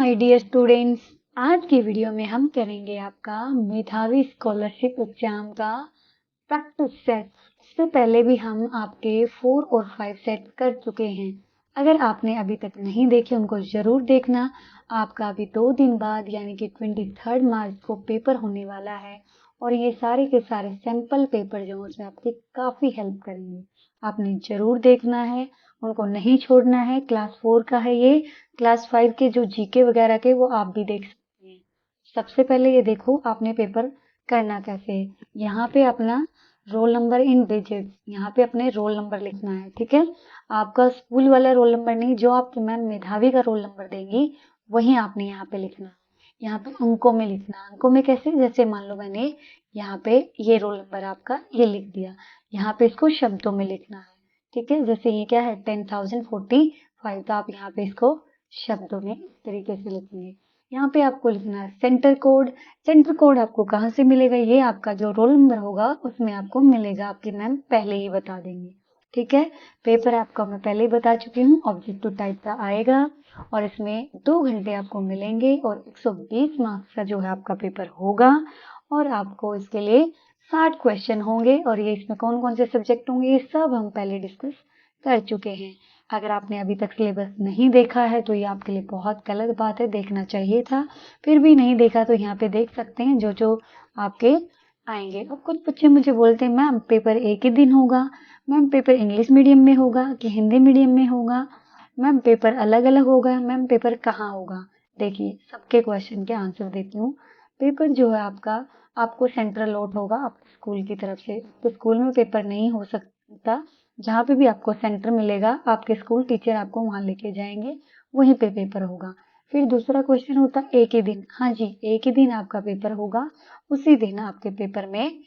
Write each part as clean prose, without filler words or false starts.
My dear students, आज की video में हम करेंगे आपका मेधावी स्कॉलरशिप एग्जाम का प्रैक्टिस सेट। इससे पहले भी हम आपके 4 और 5 सेट कर चुके हैं। अगर आपने अभी तक नहीं देखे उनको ज़रूर देखना। आपका अभी 2 दिन बाद यानी कि 23 मार्च को पेपर होने वाला है और ये सारे के सारे सैंपल पेपर जो उसमें आपकी काफ़ी हेल्प करेंगे। आपने ज़रूर देखना है, उनको नहीं छोड़ना है। क्लास 4 का है ये। क्लास 5 के जो जीके वगैरह के वो आप भी देख सकते हैं। सबसे पहले ये देखो आपने पेपर करना कैसे है। यहाँ पे अपना रोल नंबर इन डिजिट्स, यहाँ पे अपने रोल नंबर लिखना है, ठीक है। आपका स्कूल वाला रोल नंबर नहीं, जो आपकी मैम मेधावी का रोल नंबर देंगी वही आपने यहाँ पे लिखना है। यहाँ पे अंकों में लिखना। अंकों में कैसे, जैसे मान लो मैंने यहाँ पे ये रोल नंबर आपका ये लिख दिया, यहाँ पे इसको शब्दों में लिखना है, ठीक है। जैसे ये क्या है 10,045, तो आप यहाँ पे इसको शब्दों में इस तरीके से लिखेंगे। यहाँ पे आपको लिखना है सेंटर कोड। सेंटर कोड आपको कहाँ से मिलेगा, ये आपका जो रोल नंबर होगा उसमें आपको मिलेगा, आपकी मैम पहले ही बता देंगे, ठीक है। पेपर आपका मैं पहले ही बता चुकी हूँ, ऑब्जेक्टिव टाइप का आएगा और इसमें 2 घंटे आपको मिलेंगे और 120 मार्क्स का जो है आपका पेपर होगा और आपको इसके लिए 60 क्वेश्चन होंगे और ये इसमें कौन कौन से सब्जेक्ट होंगे ये सब हम पहले डिस्कस कर चुके हैं। अगर आपने अभी तक सिलेबस नहीं देखा है तो ये आपके लिए बहुत गलत बात है, देखना चाहिए था। फिर भी नहीं देखा तो यहाँ पे देख सकते हैं जो जो आपके आएंगे। अब कुछ बच्चे मुझे बोलते हैं मैम पेपर एक ही दिन होगा, मैम पेपर इंग्लिश मीडियम में होगा कि हिंदी मीडियम में होगा, मैम पेपर अलग अलग होगा, मैम पेपर कहाँ होगा। देखिए सबके क्वेश्चन के आंसर देती हूँ। पेपर जो है आपका आपको सेंट्रल लॉट होगा आपके स्कूल की तरफ से। तो स्कूल में पेपर नहीं हो सकता, जहाँ पे भी आपको सेंटर मिलेगा आपके स्कूल टीचर आपको वहाँ लेके जाएंगे, वहीं पे पेपर होगा। फिर दूसरा क्वेश्चन होता है एक ही दिन। हाँ जी, एक ही दिन आपका पेपर होगा। उसी दिन आपके पेपर में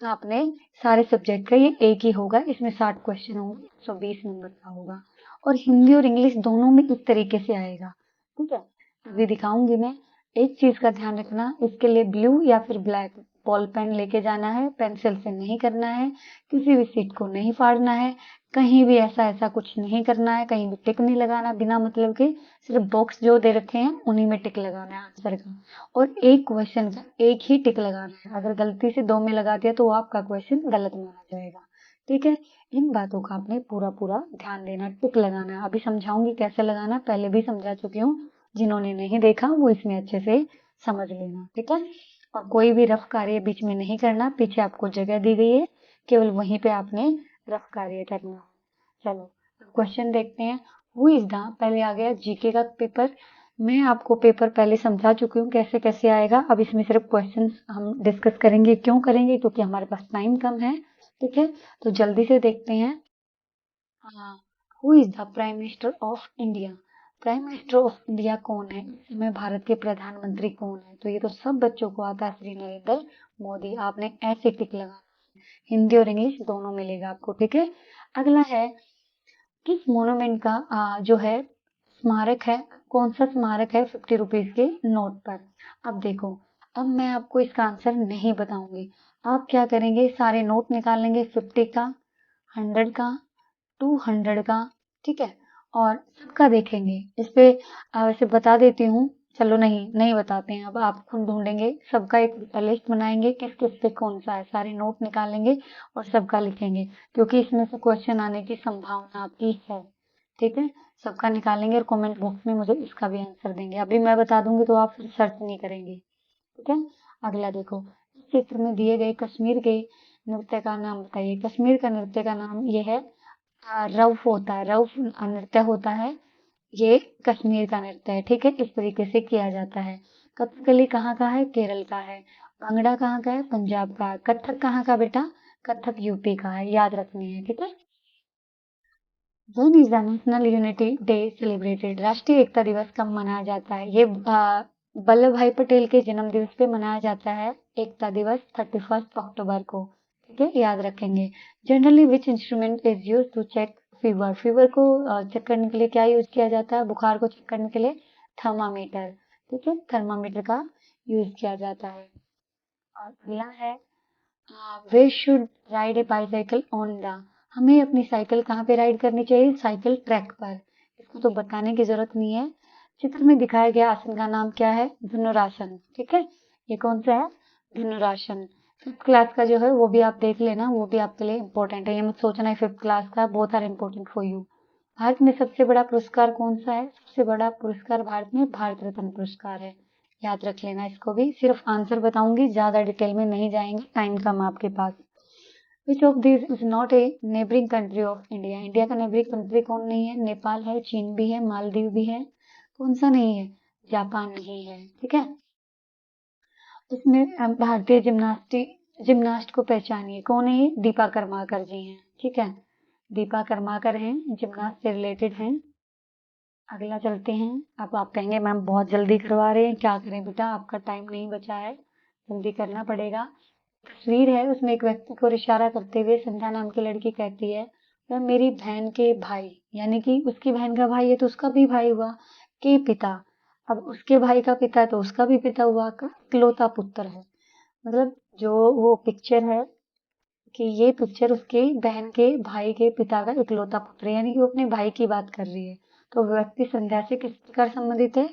आपने सारे सब्जेक्ट का ये एक ही होगा, इसमें 60 क्वेश्चन होंगे, 120 नंबर का होगा और हिंदी और इंग्लिश दोनों में इस तरीके से आएगा, ठीक है। अभी दिखाऊंगी मैं। एक चीज का ध्यान रखना, इसके लिए ब्लू या फिर ब्लैक बॉल पेन लेके जाना है, पेंसिल से नहीं करना है, किसी भी सीट को नहीं फाड़ना है, कहीं भी ऐसा ऐसा कुछ नहीं करना है, कहीं भी टिक नहीं लगाना बिना मतलब के। सिर्फ बॉक्स जो दे रखे हैं उन्हीं में टिक लगाना है आंसर का और एक क्वेश्चन का एक ही टिक लगाना है। अगर गलती से 2 में लगा दिया तो आपका क्वेश्चन गलत माना जाएगा, ठीक है। इन बातों का आपने पूरा पूरा ध्यान देना, टिक लगाना। अभी समझाऊंगी कैसे लगाना, पहले भी समझा चुकी हूँ। जिन्होंने नहीं देखा वो इसमें अच्छे से समझ लेना, ठीक है। और कोई भी रफ कार्य बीच में नहीं करना, पीछे आपको जगह दी गई है, केवल वहीं पे आपने रफ कार्य करना है। चलो क्वेश्चन देखते हैं। हु इज द, पहले आ गया जीके का पेपर। मैं आपको पेपर पहले समझा चुकी हूँ कैसे कैसे आएगा। अब इसमें सिर्फ क्वेश्चन हम डिस्कस करेंगे। क्यों करेंगे, क्योंकि हमारे पास टाइम कम है, ठीक है। तो जल्दी से देखते हैं। Who is the prime minister of India. Prime minister of India कौन है, इस समय भारत के प्रधानमंत्री कौन है, तो ये तो सब बच्चों को आता है, श्री नरेंद्र मोदी। आपने ऐसे टिक लगा, हिंदी और इंग्लिश दोनों मिलेगा आपको, ठीक है। अगला है किस मोन्यूमेंट का जो है स्मारक है, कौन सा स्मारक है 50 रुपीज के नोट पर। अब देखो, अब मैं आपको इसका आंसर नहीं बताऊंगी। आप क्या करेंगे, सारे नोट निकालेंगे 50 का, 100 का, 200 का, ठीक है, और सबका देखेंगे। इस पे वैसे बता देती हूँ, चलो नहीं नहीं बताते हैं, अब आप खुद ढूंढेंगे। सबका एक लिस्ट बनाएंगे किस किस पे कौन सा है, सारे नोट निकालेंगे और सबका लिखेंगे, क्योंकि इसमें से क्वेश्चन आने की संभावना आपकी है, ठीक है। सबका निकालेंगे और कमेंट बॉक्स में मुझे इसका भी आंसर देंगे। अभी मैं बता दूंगी तो आप फिर सर्च नहीं करेंगे, ठीक है। अगला देखो, इस चित्र में दिए गए कश्मीर के नृत्य का नाम बताइए। कश्मीर का नृत्य का नाम ये है रउफ होता है, रउफ नृत्य होता है, ये कश्मीर का नृत्य है, ठीक है। इस तरीके से किया जाता है। कथकली कहाँ का है, केरल का है। भांगड़ा कहाँ का है, पंजाब का है। कथक कहाँ का बेटा, कथक यूपी का है, याद रखनी है, ठीक है। When is the national unity day celebrated, राष्ट्रीय एकता दिवस कब मनाया जाता है। ये वल्लभ भाई पटेल के जन्म दिवस पे मनाया जाता है एकता दिवस 31 अक्टूबर को, ठीक है, याद रखेंगे। Generally which instrument is use to check fever, fever को चेक करने के लिए क्या यूज किया जाता है, बुखार को चेक करने के लिए थर्मामीटर, ठीक है, थर्मामीटर का यूज किया जाता है। और अगला है we should ride a bicycle on the, हमें अपनी साइकिल कहाँ पे राइड करनी चाहिए, साइकिल ट्रैक पर। इसको तो बताने की जरूरत नहीं है, चित्र में दिखाया गया आसन का नाम क्या है? धनुरासन। ठीक है, ये कौन सा है? धनुरासन। 5th क्लास का जो है वो भी आप देख लेना, वो भी आपके लिए इम्पोर्टेंट है। ये मत सोचना है 5th क्लास का, both are important for you. Bharat में सबसे बड़ा पुरस्कार कौन सा है? सबसे बड़ा पुरस्कार भारत में भारत रत्न पुरस्कार है। याद रख लेना इसको भी। सिर्फ आंसर बताऊंगी, ज्यादा डिटेल में नहीं जाएंगे, टाइम कम है आपके पास। Which of this is not a neighbouring country of India? India का नेबरिंग कंट्री कौन नहीं है? नेपाल है, चीन भी है, मालदीव भी है। कौन सा नहीं है? जापान नहीं है। ठीक है, इसमें भारतीय जिम्नास्ट को पहचानिए। कौन है ये? दीपा कर्माकर जी हैं। ठीक है, दीपा कर्माकर हैं, जिम्नास्ट से रिलेटेड हैं। अगला चलते हैं। अब आप कहेंगे मैम बहुत जल्दी करवा रहे हैं, क्या करें बेटा, आपका टाइम नहीं बचा है, जल्दी करना पड़ेगा। तस्वीर है, उसमें एक व्यक्ति को इशारा करते हुए संध्या नाम की लड़की कहती है, वह मेरी बहन के भाई, यानी कि उसकी बहन का भाई है तो उसका भी भाई हुआ, के पिता। अब उसके भाई का पिता है तो उसका भी पिता हुआ, का इकलौता पुत्र है। मतलब जो वो पिक्चर है कि ये पिक्चर उसके बहन के भाई के पिता का इकलौता पुत्र है, यानी कि वो अपने भाई की बात कर रही है। तो व्यक्ति संध्या से किस प्रकार संबंधित है?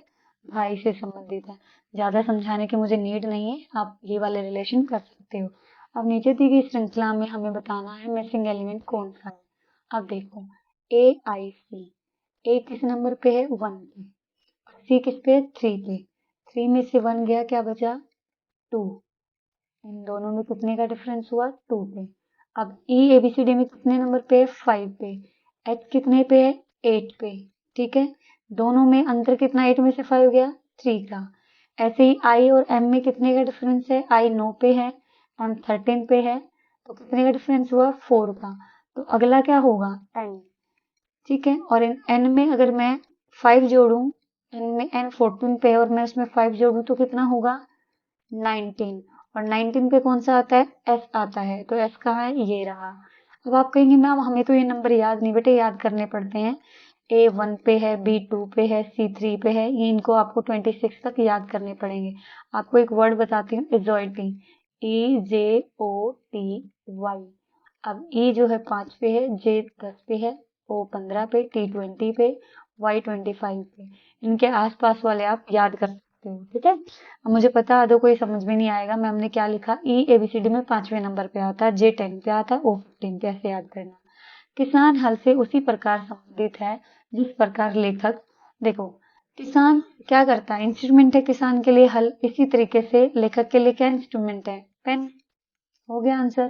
भाई से संबंधित है। ज्यादा समझाने की मुझे नीड नहीं है, आप ये वाले रिलेशन कर सकते हो। अब नीचे दी गई श्रृंखला में हमें बताना है मिसिंग एलिमेंट कौन सा है। अब देखो, ए आई सी, ए किस नंबर पे है? 1 पे। सी किस पे है? 3 पे। 3 में से 1 गया, क्या बचा? 2। इन दोनों में कितने का डिफरेंस हुआ? 2 पे। अब ई एबीसीडी में कितने नंबर पे है? 5 पे। एच कितने पे है? 8 पे। ठीक है, दोनों में अंतर कितना? 8 में से 5 गया, 3 का। ऐसे ही आई और एम में कितने का डिफरेंस है? आई 9 पे है, एम 13 पे है, तो कितने का डिफरेंस हुआ? 4 का। तो अगला क्या होगा? एन। ठीक है, और इन एन में अगर मैं 5 जोड़ूं, एन में एन 14 पे है और मैं उसमें 5 जोड़ूं तो कितना होगा? 19। और 19 पे कौन सा आता है? एस आता है, तो एस कहाँ है? ये रहा। अब आप कहेंगे मैम हमें तो ये नंबर याद नहीं, बेटे याद करने पड़ते हैं। ए 1 पे है, बी 2 पे है, सी 3 पे है, ये इनको आपको 26 तक याद करने पड़ेंगे। आपको एक वर्ड बताती हूँ, इजोइटी, ई जे ओ टी वाई। अब ई जो है 5 पे है, जे 10 पे है, ओ 15 पे, टी 20 पे, वाई 25 पे। इनके आसपास वाले आप याद कर सकते हो। ठीक है, अब मुझे पता आधो कोई समझ में नहीं आएगा मैम ने क्या लिखा। ई एबीसीडी में 5वें नंबर पे आता है, जे 10 पे आता है, ओ 15 पे, ऐसे याद करना। किसान हल से उसी प्रकार संबंधित है जिस प्रकार लेखक, देखो किसान क्या करता है? इंस्ट्रूमेंट है किसान के लिए हल, इसी तरीके से लेखक के लिए क्या इंस्ट्रूमेंट है? पेन। हो गया आंसर।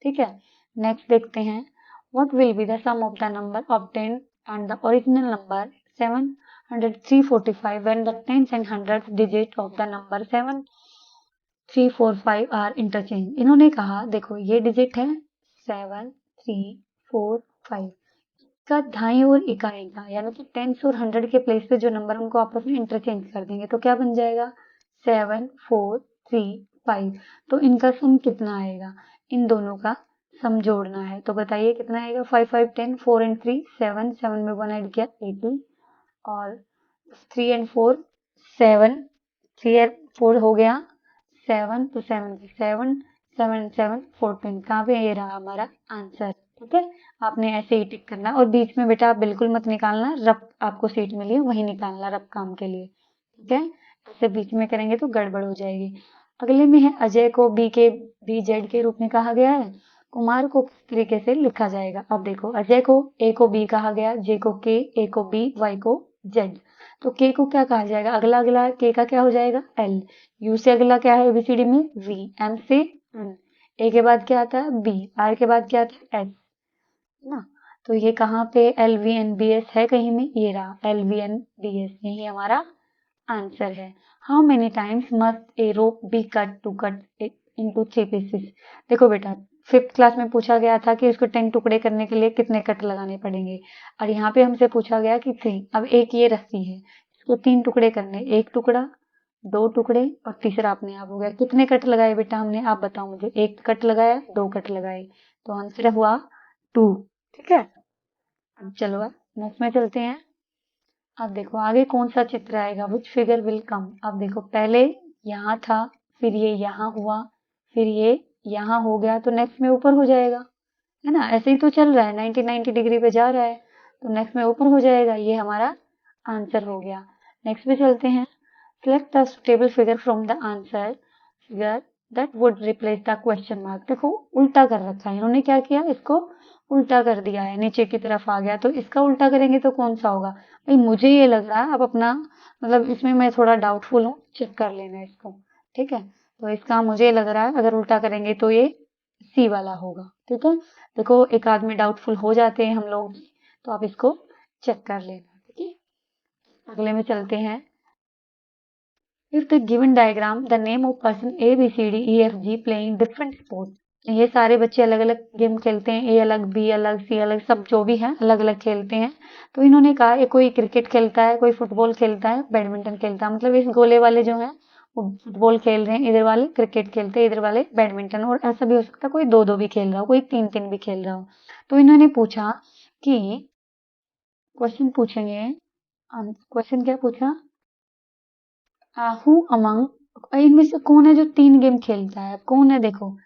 ठीक है, नेक्स्ट देखते हैं। What will be the sum of the number obtained and the original number 70345 when the 10th and 100th digit of the number 7345 are interchange. इन्होंने कहा देखो ये डिजिट है 7345 का दाईं ओर इकाई का, यानी कि 10 और 100 के प्लेस पे जो नंबर उनको आपस में इंटरचेंज कर देंगे तो क्या बन जाएगा? 7435। तो इनका सम कितना आएगा? इन दोनों का सम जोड़ना है, तो बताइए कितना आएगा? 5 5 10, 4 and 3 7, 7 में 1 ऐड किया 80, और 3 and 4 7, 3 and 4 हो गया 7, तो 7 7 7 7 14। कहाँ पे? ये रहा हमारा आंसर। ठीक है, आपने ऐसे ही टिक करना और बीच में बेटा आप बिल्कुल मत निकालना, रफ आपको सीट मिली है वही निकालना रफ काम के लिए। ठीक है, ऐसे बीच में करेंगे तो गड़बड़ हो जाएगी। अगले में है अजय को बी जेड के रूप में कहा गया है, कुमार को किस तरीके से लिखा जाएगा? अब देखो अजय को ए को बी कहा गया, जे को के, ए को बी, वाई को जेड। तो के को क्या कहा जाएगा? अगला अगला के का क्या हो जाएगा? एल। यू से अगला क्या है एबीसीडी में? वी। एम से एन। ए के बाद क्या आता है? बी। आर के बाद क्या आता है? एस ना। तो ये कहाँ पे L V N B S है? कहीं में ये रहा L V N B S, यही हमारा आंसर है। How many times must a rope be cut to cut into 3 pieces? देखो बेटा 5th क्लास में पूछा गया था कि उसको 10 टुकड़े करने के लिए कितने कट लगाने पड़ेंगे, और यहाँ पे हमसे पूछा गया कि 3। अब एक ये रस्सी है, इसको 3 टुकड़े करने, 1 टुकड़ा, 2 टुकड़े और तीसरा अपने आप हो गया। कितने कट लगाए बेटा हमने? आप बताओ मुझे। 1 कट लगाया, 2 कट लगाए, तो आंसर हुआ 2। ठीक है, अब चलो नेक्स्ट में चलते हैं। अब देखो आगे कौन सा चित्र आएगा, विच फिगर विल कम। अब देखो पहले यहाँ था, फिर ये यहाँ हुआ, फिर ये यहाँ हो गया, तो नेक्स्ट में ऊपर हो जाएगा, है ना? ऐसे ही तो चल रहा है, 90 90 डिग्री पे जा रहा है, तो नेक्स्ट में ऊपर हो जाएगा। ये हमारा आंसर हो गया। नेक्स्ट पे चलते हैं। Select the suitable figure from the answer figure that would replace the question mark. देखो उल्टा कर रखा है इन्होंने, क्या किया, इसको उल्टा कर दिया है, नीचे की तरफ आ गया, तो इसका उल्टा करेंगे तो कौन सा होगा भाई, मुझे ये लग रहा है, अब अपना मतलब इसमें मैं थोड़ा डाउटफुल हूँ, चेक कर लेना इसको, ठीक है। तो इसका मुझे लग रहा है अगर उल्टा करेंगे तो ये सी वाला होगा, ठीक है। देखो एक आदमी डाउटफुल हो जाते हैं हम लोग, तो आप इसको चेक कर लेना, ठीक है। अगले में चलते हैं। If the given diagram, the name of person A, B, C, D, E, F, G playing different sports. ये सारे बच्चे अलग अलग गेम खेलते हैं, ए अलग, बी अलग, सी अलग, सब जो भी है अलग अलग खेलते हैं। तो इन्होंने कहा ये कोई क्रिकेट खेलता है, कोई फुटबॉल खेलता है, बैडमिंटन खेलता है, मतलब इस गोले वाले जो हैं वो फुटबॉल खेल रहे हैं, इधर वाले क्रिकेट खेलते हैं, इधर वाले बैडमिंटन, और ऐसा भी हो सकता है कोई दो दो भी खेल रहा हो, कोई तीन तीन भी खेल रहा हो। तो इन्होंने पूछा कि क्वेश्चन पूछेंगे, क्वेश्चन क्या पूछा, हु अमंग इनमें से कौन है जो तीन गेम खेलता है, कौन है, देखो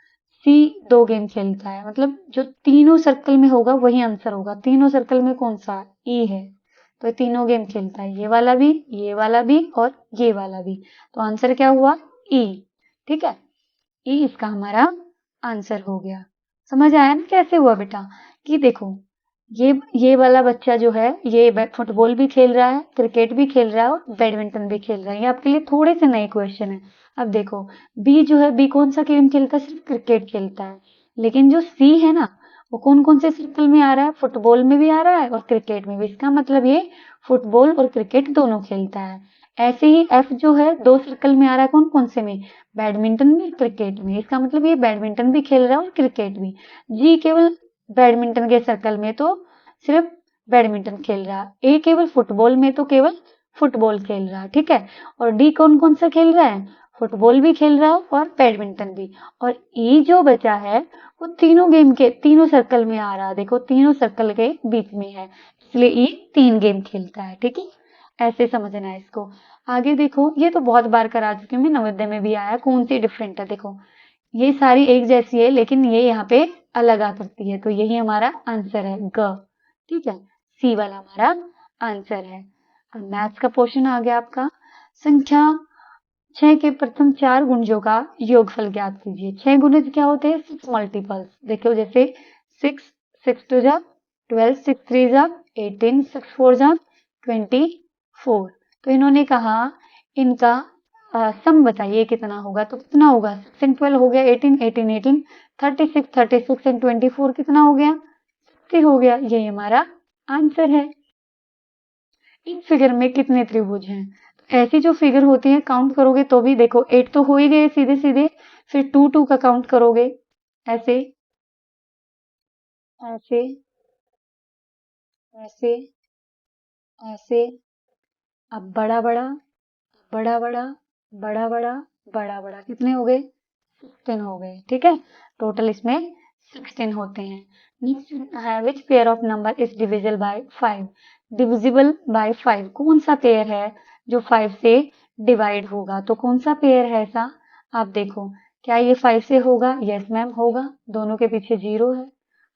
सी दो गेम खेलता है, मतलब जो तीनों सर्कल में होगा वही आंसर होगा। तीनों सर्कल में कौन सा, ई है, तो ये तीनों गेम खेलता है, ये वाला भी, ये वाला भी और ये वाला भी। तो आंसर क्या हुआ, ई, ठीक है। ई इसका हमारा आंसर हो गया। समझ आया ना कैसे हुआ बेटा, कि देखो ये वाला बच्चा जो है ये फुटबॉल भी खेल रहा है, क्रिकेट भी खेल रहा है और बैडमिंटन भी खेल रहा है। ये आपके लिए थोड़े से नए क्वेश्चन है। अब देखो बी जो है, बी कौन सा गेम खेलता है, सिर्फ क्रिकेट खेलता है, लेकिन जो सी है ना वो कौन कौन से सर्कल में आ रहा है, फुटबॉल में भी आ रहा है और क्रिकेट में भी, इसका मतलब ये फुटबॉल और क्रिकेट दोनों खेलता है। ऐसे ही एफ जो है दो सर्कल में आ रहा है, कौन कौन से में, बैडमिंटन में, क्रिकेट में, इसका मतलब ये बैडमिंटन भी खेल रहा है और क्रिकेट भी। जी केवल बैडमिंटन के सर्कल में तो सिर्फ बैडमिंटन खेल रहा, ए केवल फुटबॉल में तो केवल फुटबॉल खेल रहा, ठीक है। और डी कौन कौन सा खेल रहा है, फुटबॉल भी खेल रहा और बैडमिंटन भी। और ई जो बचा है वो तीनों गेम के तीनों सर्कल में आ रहा, देखो तीनों सर्कल के बीच में है, इसलिए ई तीन गेम खेलता है, ठीक है। ऐसे समझना है इसको। आगे देखो, ये तो बहुत बार करा चुकी हूँ मैं, नवोदय में भी आया, कौन सी डिफरेंट है, देखो ये सारी एक जैसी है लेकिन ये यहाँ पे अलग आ करती है, तो यही हमारा आंसर है ग, ठीक है। सी वाला हमारा आंसर है। अब मैथ्स का पोर्शन आ गया आपका। संख्या 6 के प्रथम 4 गुणजों का योगफल ज्ञात कीजिए। 6 गुणज क्या होते हैं, 6 मल्टीपल्स, देखो जैसे 6 6 2 जा 12, 6 3 जा 18, 6 4 जा 24। तो इन्होंने कहा इनका सम बताइए कितना होगा, तो कितना होगा, 6 एंड 12 हो गया 18, 18 18 36, 36 एंड 24 कितना हो गया, 60 हो गया। यही हमारा आंसर है। इन फिगर में कितने त्रिभुज हैं, तो ऐसी जो फिगर होती है काउंट करोगे तो भी देखो 8 तो हो ही गए सीधे सीधे, फिर 2 2 का काउंट करोगे, ऐसे ऐसे ऐसे ऐसे, अब बड़ा बड़ा बड़ा बड़ा बड़ा बड़ा बड़ा बड़ा, कितने हो गए, 16 हो गए, ठीक है। टोटल इसमें 16 होते हैं। नेक्स्ट है which pair of number is divisible by 5, divisible by 5 कौन सा पेयर है जो 5 से डिवाइड होगा, तो कौन सा पेयर है ऐसा, आप देखो क्या ये 5 से होगा, यस मैम होगा, दोनों के पीछे 0 है,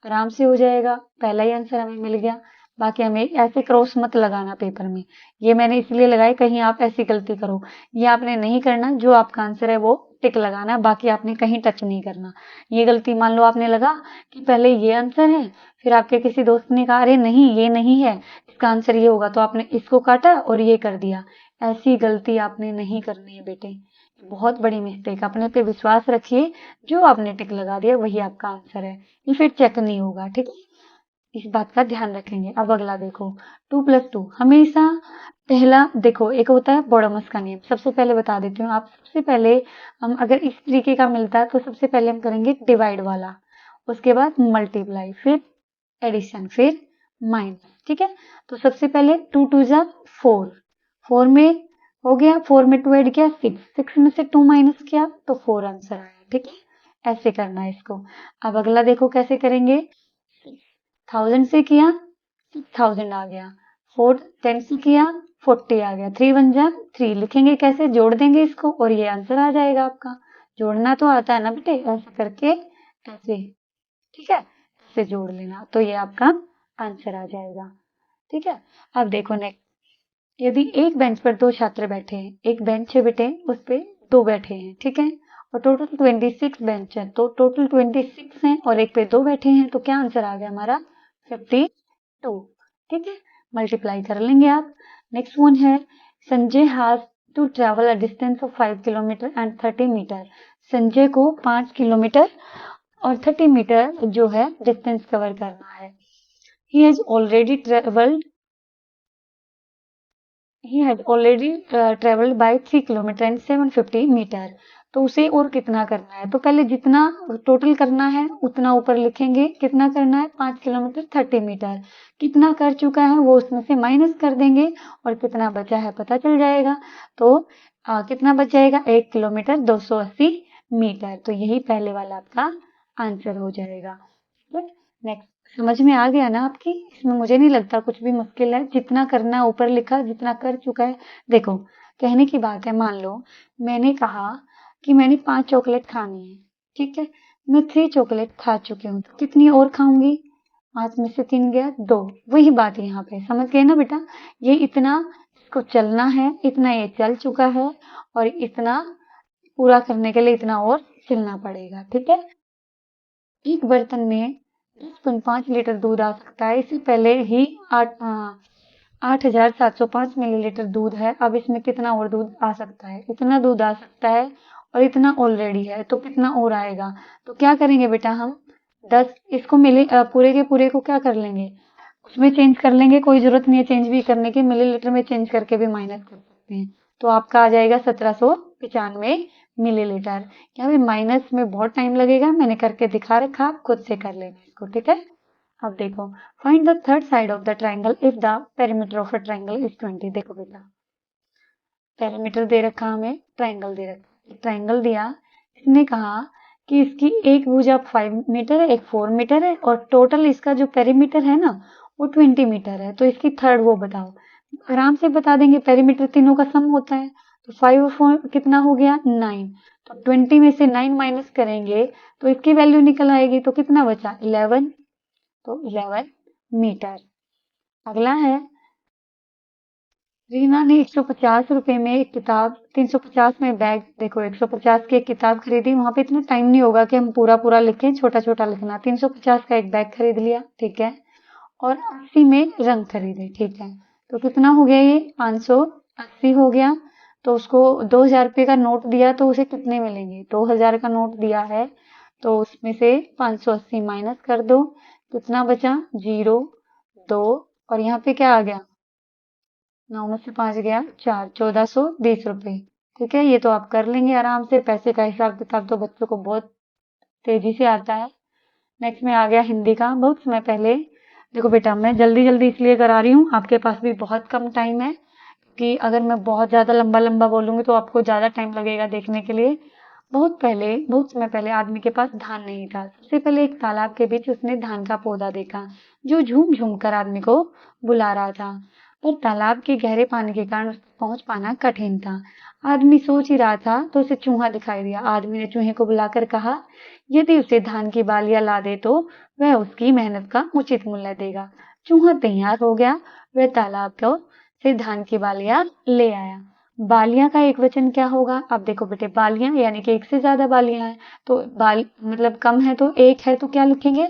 आराम से हो जाएगा, पहला ही आंसर हमें मिल गया। बाकी हमें ऐसे क्रॉस मत लगाना पेपर में, ये मैंने इसलिए लगाई कहीं आप ऐसी गलती करो, ये आपने नहीं करना, जो आपका आंसर है वो टिक लगाना, बाकी आपने कहीं टच नहीं करना। ये गलती मान लो आपने लगा कि पहले ये आंसर है, फिर आपके किसी दोस्त ने कहा अरे नहीं ये नहीं है, इसका आंसर ये होगा, तो आपने इसको काटा और ये कर दिया। ऐसी गलती आपने नहीं करनी है बेटे, बहुत बड़ी मिस्टेक। अपने पे विश्वास रखिए, जो आपने टिक लगा दिया वही आपका आंसर है, ये फिर चेक नहीं होगा, ठीक है। इस बात का ध्यान रखेंगे। अब अगला देखो, 2 + 2 हमेशा पहला, देखो एक होता है बॉडोमस का नियम, सबसे पहले बता देती हूँ आप, सबसे पहले हम अगर इस तरीके का मिलता है तो सबसे पहले हम करेंगे डिवाइड वाला, उसके बाद मल्टीप्लाई, फिर एडिशन, फिर माइनस, ठीक है। तो सबसे पहले 2 2 जा 4, 4 में हो गया, 4 में 2 ऐड किया 6, 6 में से 2 माइनस किया तो 4 आंसर आया, ठीक है। ऐसे करना है इसको। अब अगला देखो कैसे करेंगे, 1000 से किया 6000 आ गया, 4 10 से किया 40 आ गया, 3 1 जा 3, लिखेंगे कैसे, जोड़ देंगे इसको और ये आंसर आ जाएगा आपका। जोड़ना तो आता है ना बेटे, ऐसे करके ऐसे, ठीक है, ऐसे जोड़ लेना तो ये आपका आंसर आ जाएगा, ठीक है। अब देखो नेक्स्ट, यदि एक बेंच पर 2 छात्र बैठे हैं, एक बेंच है बेटे, उस पे 2 बैठे हैं, ठीक है, और टोटल 26 बेंच है, तो टोटल 26 हैं और एक पे 2 बैठे हैं, तो क्या आंसर आ गया हमारा 52, ठीक है, मल्टीप्लाई कर लेंगे आप। नेक्स्ट वन है Sanjay has to travel a distance of 5 kilometre and 30 metre. Sanjay को 5 किलोमीटर और 30 मीटर जो है डिस्टेंस कवर करना है। He has already traveled he had already traveled by 3 kilometre and 750 metre. तो उसे और कितना करना है, तो पहले जितना टोटल करना है उतना ऊपर लिखेंगे, कितना करना है 5 किलोमीटर 30 मीटर, कितना कर चुका है वो उसमें से माइनस कर देंगे और कितना बचा है पता चल जाएगा। तो कितना बच जाएगा 1 किलोमीटर 280 मीटर, तो यही पहले वाला आपका आंसर हो जाएगा। नेक्स्ट, समझ में आ गया ना आपकी? इसमें मुझे नहीं लगता कुछ भी मुश्किल है, जितना करना ऊपर लिखा, जितना कर चुका है। देखो कहने की बात है, मान लो मैंने कहा कि मैंने 5 चॉकलेट खानी है, ठीक है, मैं 3 चॉकलेट खा चुकी हूँ, तो कितनी और खाऊंगी? 5 में से 3 गया 2, वही बात है यहाँ पे, समझ गए ना बेटा? ये इतना इसको चलना है, इतना ये चल चुका है और इतना पूरा करने के लिए इतना और चलना पड़ेगा, ठीक है। एक बर्तन में 10.5 लीटर दूध आ सकता है, इससे पहले ही 8,705 मिलीलीटर दूध है, अब इसमें कितना और दूध आ सकता है? इतना दूध आ सकता है और इतना ऑलरेडी है, तो कितना और आएगा? तो क्या करेंगे बेटा हम 10 इसको पूरे के पूरे को क्या कर लेंगे, उसमें चेंज कर लेंगे, कोई जरूरत नहीं है चेंज भी करने की, मिलीलीटर में चेंज करके भी माइनस कर सकते हैं, तो आपका आ जाएगा 1795 मिलीलीटर। यहाँ पे माइनस में बहुत टाइम लगेगा, मैंने करके दिखा रखा, आप खुद से कर लेना इसको, ठीक है। अब देखो, find the third side of the triangle if the perimeter of a triangle is 20। देखो बेटा, पेरीमीटर दे रखा, हमें ट्राइंगल दे रखा, ट्राइंगल दिया, इसने कहा कि इसकी एक भुजा 5 मीटर है, एक 4 मीटर है और टोटल इसका जो पेरीमीटर है ना वो 20 मीटर है, तो इसकी थर्ड वो बताओ। आराम से बता देंगे, पेरीमीटर तीनों का सम होता है, तो 5 और 4 कितना हो गया 9, तो 20 में से 9 माइनस करेंगे तो इसकी वैल्यू निकल आएगी, तो कितना बचा 11, तो 11 मीटर। अगला है, रीना ने 150 रुपए में एक किताब, 350 में बैग, देखो 150 की एक किताब खरीदी, वहां पे इतना टाइम नहीं होगा कि हम पूरा पूरा लिखें, छोटा छोटा लिखना। 350 का एक बैग खरीद लिया, ठीक है, और 80 में रंग खरीदे, ठीक है, तो कितना हो गया ये 580 हो गया। तो उसको 2000 रुपये का नोट दिया, तो उसे कितने मिलेंगे, 2000 का नोट दिया है, तो उसमें से 580 माइनस कर दो, कितना बचा 0 2, और यहाँ पे क्या आ गया 9 में से 5 गया 4, 1420 रुपए, ठीक है। ये तो आप कर लेंगे आराम से, पैसे का हिसाब किताब तो बच्चों को बहुत तेजी से आता है। नेक्स्ट में आ गया हिंदी का, बहुत समय पहले। देखो बेटा, मैं जल्दी जल्दी इसलिए करा रही हूँ, आपके पास भी बहुत कम टाइम है, कि अगर मैं बहुत ज्यादा लंबा लंबा बोलूंगी तो आपको ज्यादा टाइम लगेगा देखने के लिए। बहुत पहले, बहुत समय पहले आदमी के पास धान नहीं था, सबसे पहले एक तालाब के बीच उसने धान का पौधा देखा, जो झूम झूम कर आदमी को बुला रहा था, पर तालाब के गहरे पानी के कारण उस तक पहुंच पाना कठिन था। आदमी सोच ही रहा था तो उसे चूहा दिखाई दिया। आदमी ने चूहे को बुलाकर कहा, यदि उसे धान की बालियां ला दे तो वह उसकी मेहनत का उचित मूल्य देगा। चूहा तैयार हो गया, वह तालाब को से धान की बालियां ले आया। बालियां का एक वचन क्या होगा? अब देखो बेटे, बालियां यानी कि एक से ज्यादा बालियां हैं, तो बाल मतलब कम है तो एक है, तो क्या लिखेंगे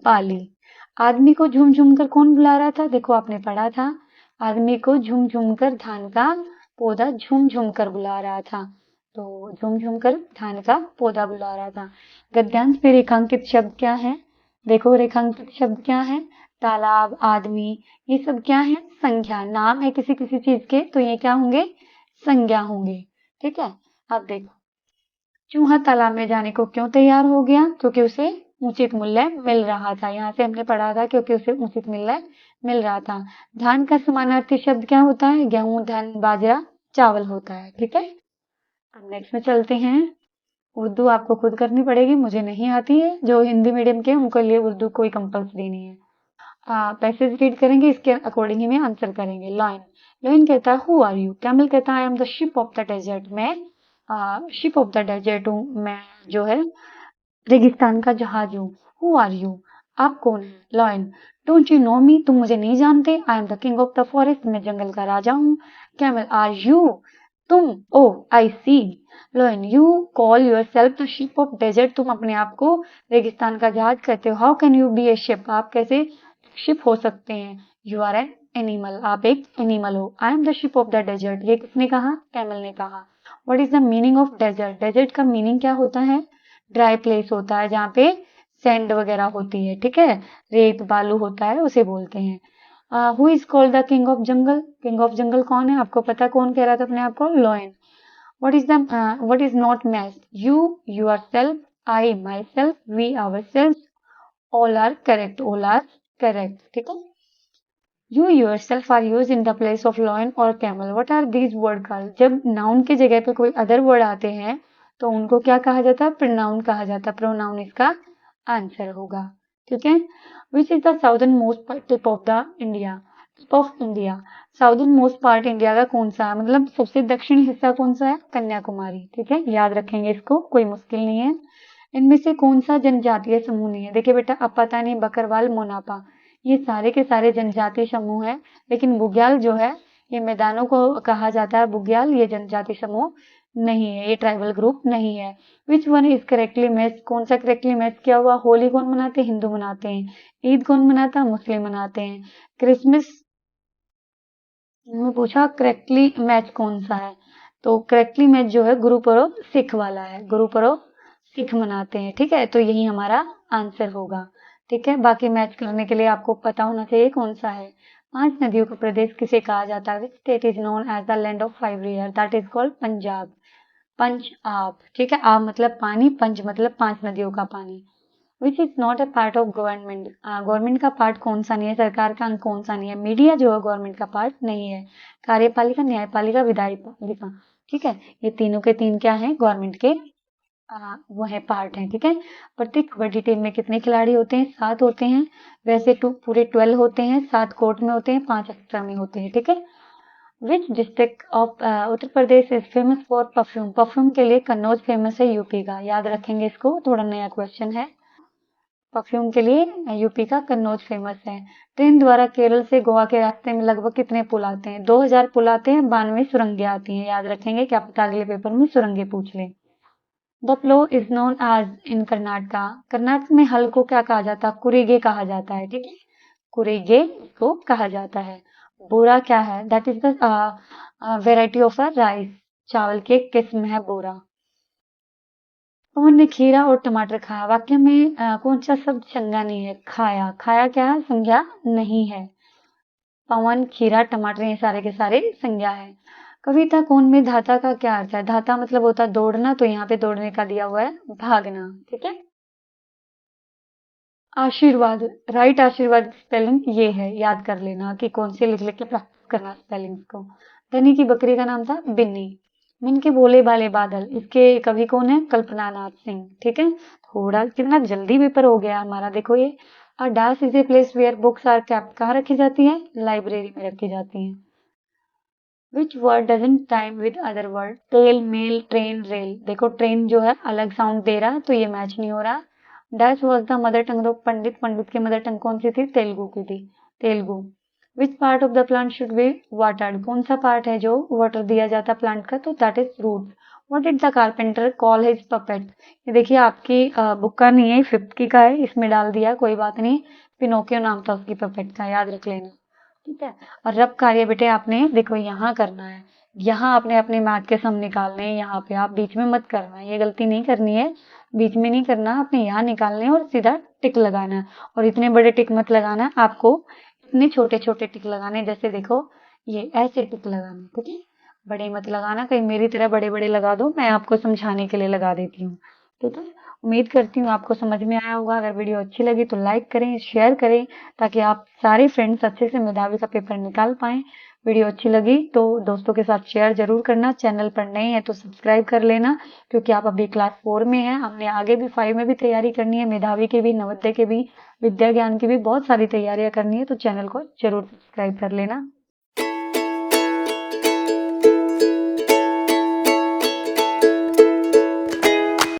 बाली। आदमी को झूम झूम कर कौन बुला रहा था? देखो आपने पढ़ा था, आदमी को झूम झूम कर धान का पौधा झूम झूम कर बुला रहा था, तो झूम झूम कर धान का पौधा बुला रहा था। गद्यांश में रेखांकित शब्द क्या है? देखो रेखांकित शब्द क्या है? तालाब, आदमी, ये सब क्या है? संज्ञा, नाम है किसी किसी चीज के, तो ये क्या होंगे? संज्ञा होंगे, ठीक है। अब देखो, चूहा तालाब में जाने को क्यों तैयार हो गया? क्योंकि उसे उचित मूल्य मिल रहा था। यहाँ से हमने पढ़ा था क्योंकि उसे उचित मूल्य मिल रहा था। धान का समानार्थी शब्द क्या होता है? गेहूं, धान, बाजरा, चावल होता है, ठीक है। अब नेक्स्ट में चलते हैं। उर्दू आपको खुद करनी पड़ेगी, मुझे नहीं आती है। जो हिंदी मीडियम के उनके लिए उर्दू कोई कंपल्सरी नहीं है। पैसेज रीड करेंगे, इसके अकॉर्डिंग ही में आंसर करेंगे। लॉयन, लॉयन कहता है हु आर यू। कैमल कहता है I am the ship of the desert. मैं शिप ऑफ द डेजर्ट हूँ, मैं जो है रेगिस्तान का जहाज हूँ। हु आर यू, आप कौन है? Lion, don't you know me, तुम मुझे नहीं जानते, I am the king of the forest, मैं जंगल का राजा हूँ। कैमल, आर यू, तुम, oh I see. Lion, you call yourself the ship of desert, तुम अपने आप को रेगिस्तान का जहाज कहते हो। How can you be a ship, आप कैसे शिप हो सकते हैं। यू आर एन एनिमल, आप एक एनिमल हो। I am the ship of the desert, ये किसने कहा, कैमल ने कहा। What is the meaning of desert, desert का मीनिंग क्या होता है, ड्राई प्लेस होता है जहाँ पे सैंड वगैरह होती है, ठीक है, रेत बालू होता है, उसे बोलते हैं। Who is called the king of jungle, king of jungle कौन है, आपको पता कौन कह रहा था अपने आप को, lion. what is not matched, you yourself, I myself, we ourselves, all are correct, all are correct, ठीक है। You yourself are used in the place of lion or camel, what are these word called, जब noun के जगह पे कोई other word आते हैं तो उनको क्या कहा जाता है, pronoun कहा जाता है, pronoun इसका आंसर होगा, ठीक है। Which is the southern most tip of the India, tip of India, southern most part India का कौन सा है, मतलब सबसे दक्षिणी हिस्सा कौन सा है, कन्याकुमारी, ठीक है, याद रखेंगे इसको, कोई मुश्किल नहीं है। इनमें से कौन सा जनजातीय समूह नहीं है, देखिए बेटा, अपतानी, बकरवाल, मोनापा, ये सारे के सारे जनजातीय समूह है, लेकिन बुग्याल जो है ये मैदानों को कहा जाता है, बुग्याल ये जनजातीय समूह नहीं है, ये ट्राइबल ग्रुप नहीं है। Which one is correctly match, कौन सा करेक्टली मैच किया हुआ, होली कौन मनाते हैं, हिंदू मनाते हैं, ईद कौन मनाता है, मुस्लिम मनाते हैं, क्रिसमस में पूछा करेक्टली मैच कौन सा है, तो करेक्टली मैच जो है गुरुपर्व सिख वाला है, गुरुपर्व सिख मनाते हैं, ठीक है, तो यही हमारा आंसर होगा, ठीक है। बाकी मैच करने के लिए आपको पता होना चाहिए कौन सा है। 5 नदियों का प्रदेश किसे कहा जाता है, state is known as the land of 5 river, that is called Punjab, पंच आप, ठीक है, आप मतलब पानी, पंच मतलब 5 नदियों का पानी। Which is not a part of government, government का पार्ट कौन सा नहीं है, सरकार का अंग कौन सा नहीं है, मीडिया जो है गवर्नमेंट का पार्ट नहीं है, कार्यपालिका, न्यायपालिका, विधायिका, ठीक है, ये तीनों के तीन क्या है, गवर्नमेंट के वो है पार्ट है, ठीक है। प्रत्येक कबड्डी टीम में कितने खिलाड़ी होते हैं, 7 होते हैं, वैसे पूरे 12 होते हैं, 7 कोर्ट में होते हैं, 5 एक्स्ट्रा में होते हैं, ठीक है। Which district of Uttar Pradesh is famous for perfume, perfume के लिए कन्नौज फेमस है, यूपी का, याद रखेंगे इसको, थोड़ा नया क्वेश्चन है। परफ्यूम के लिए यूपी का कन्नौज फेमस है। ट्रेन द्वारा केरल से गोवा के रास्ते में लगभग कितने पुल आते हैं, 2000 पुल आते हैं, 92 सुरंगें आती हैं, याद रखेंगे, क्या पता अगले पेपर में सुरंगें पूछ ले। The plough is known as in Karnataka, Karnataka में हल को क्या कहा जाता है, कुरीगे कहा जाता है, ठीक है, कुरीगे को कहा जाता है। बोरा क्या है, that is the variety of a rice, चावल की एक किस्म है बोरा। पवन ने खीरा और टमाटर खाया, वाक्य में कौन सा शब्द संज्ञा नहीं है, खाया, खाया क्या है, संज्ञा नहीं है। पवन, खीरा, टमाटर ये सारे के सारे संज्ञा है। कविता कौन में धाता का क्या अर्थ है, धाता मतलब होता है दौड़ना, तो यहाँ पे दौड़ने का दिया हुआ है भागना, ठीक है। आशीर्वाद, राइट आशीर्वाद स्पेलिंग ये है, याद कर लेना कि कौन से लिख लिख के प्रैक्टिस करना स्पेलिंग को। धनी की बकरी का नाम था बिन्नी। मन के भोले भाले बादल, इसके कवि कौन है, कल्पना नाथ सिंह, ठीक है। थोड़ा कितना जल्दी पेपर हो गया हमारा, देखो ये। A dash is a place where books are kept, कहाँ रखी जाती है, लाइब्रेरी में रखी जाती हैं। Which word doesn't time with other word, tail, mail, train, rail, देखो ट्रेन जो है अलग साउंड दे रहा है तो ये मैच नहीं हो रहा। Dash was the mother tongue of Pandit, Pandit की मदर टंग कौन सी थी, तेलुगु की थी, Telugu. Which part of the plant should be watered, कौन सा पार्ट है जो वाटर दिया जाता है प्लांट का, तो that is root. What did the carpenter call his puppet, ये देखिए आपकी बुक का नहीं है, 5th की का है, इसमें डाल दिया, कोई बात नहीं, पिनोकियो नाम था उसकी पपेट का, याद रख लेना, ठीक है। और रब कार्य बेटे आपने देखो यहाँ करना है, यहाँ आपने अपने मैथ के सम निकालने हैं, यहाँ पे आप बीच में मत करना, ये गलती नहीं करनी है, बीच में नहीं करना, आपने यहाँ निकालने हैं और सीधा टिक लगाना है, और इतने बड़े टिक मत लगाना है, आपको इतने छोटे छोटे टिक लगाने, जैसे देखो ये ऐसे टिक लगाना, ठीक है, बड़े मत लगाना, कहीं मेरी तरह बड़े बड़े लगा दो, मैं आपको समझाने के लिए लगा देती हूँ, ठीक है। उम्मीद करती हूँ आपको समझ में आया होगा, अगर वीडियो अच्छी लगी तो लाइक करें, शेयर करें, ताकि आप सारे फ्रेंड्स अच्छे से मेधावी का पेपर निकाल पाएं। वीडियो अच्छी लगी तो दोस्तों के साथ शेयर जरूर करना, चैनल पर नए हैं तो सब्सक्राइब कर लेना, क्योंकि आप अभी क्लास 4 में हैं, हमने आगे भी 5 में भी तैयारी करनी है, मेधावी की भी, नवोदय के भी, विद्या ज्ञान की भी बहुत सारी तैयारियां करनी है, तो चैनल को जरूर सब्सक्राइब कर लेना।